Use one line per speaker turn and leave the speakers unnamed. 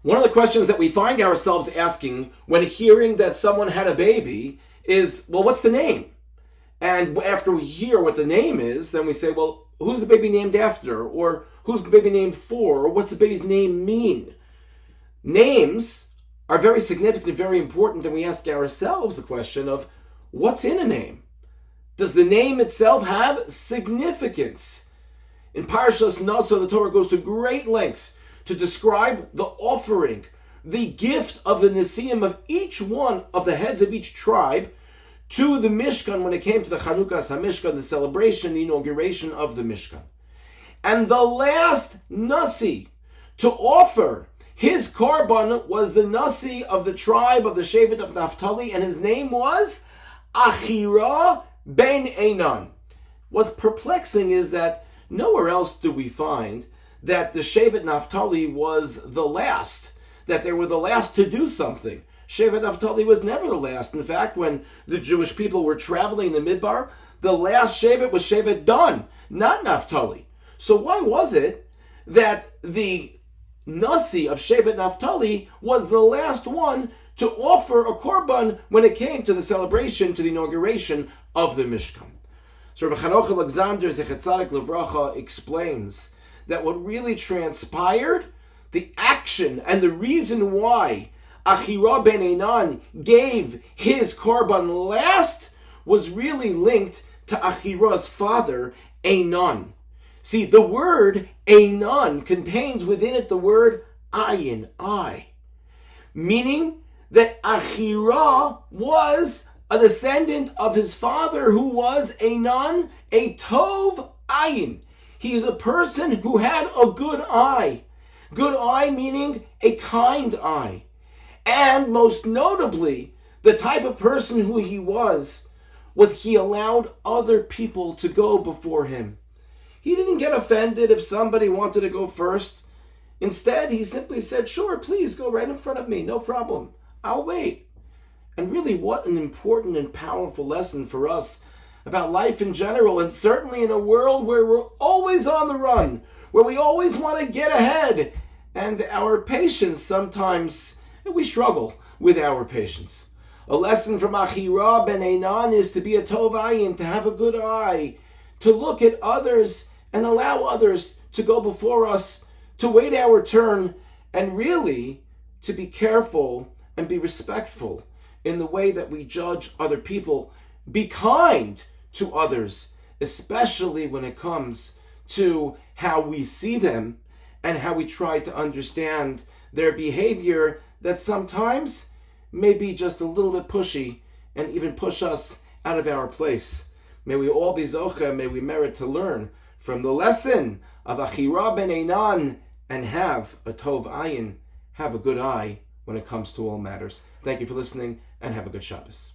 One of the questions that we find ourselves asking when hearing that someone had a baby is, well, what's the name? And after we hear what the name is, then we say, well, who's the baby named after? Or who's the baby named for? Or what's the baby's name mean? Names are very significant, very important, and we ask ourselves the question of, what's in a name? Does the name itself have significance? In Parshas Naso, the Torah goes to great length to describe the offering, the gift of the Nesiim of each one of the heads of each tribe to the Mishkan when it came to the Chanukas HaMishkan, the celebration, the inauguration of the Mishkan. And the last Nasi to offer his korban was the Nasi of the tribe of the Shevet of Naphtali, and his name was Achira ben Einan. What's perplexing is that nowhere else do we find that the Shevet Naphtali was the last, that they were the last to do something. Shevet Naphtali was never the last. In fact, when the Jewish people were traveling in the Midbar, the last Shevet was Shevet Dan, not Naphtali. So why was it that the Nasi of Shevet Naphtali was the last one to offer a korban when it came to the celebration, to the inauguration of the Mishkan? So Rav Chanoch Alexander Zechet Tzadik Livracha explains that what really transpired, the action and the reason why Achira ben Einan gave his korban last was really linked to Achira's father, Einan. See, the word Einan contains within it the word ayin, eye, meaning that Achira was a descendant of his father who was Einan, a Tov Ayin. He is a person who had a good eye. Good eye meaning a kind eye. And most notably, the type of person who he was he allowed other people to go before him. He didn't get offended if somebody wanted to go first. Instead, he simply said, sure, please go right in front of me, no problem. I'll wait. And really, what an important and powerful lesson for us about life in general, and certainly in a world where we're always on the run, where we always want to get ahead, and our patience sometimes, we struggle with our patience. A lesson from Achira ben Einan is to be a Tov Ayin, to have a good eye, to look at others and allow others to go before us, to wait our turn, and really to be careful and be respectful in the way that we judge other people. Be kind to others, especially when it comes to how we see them and how we try to understand their behavior that sometimes may be just a little bit pushy and even push us out of our place. May we all be zocha, may we merit to learn from the lesson of Achira ben Einan and have a Tov Ayin, have a good eye when it comes to all matters. Thank you for listening and have a good Shabbos.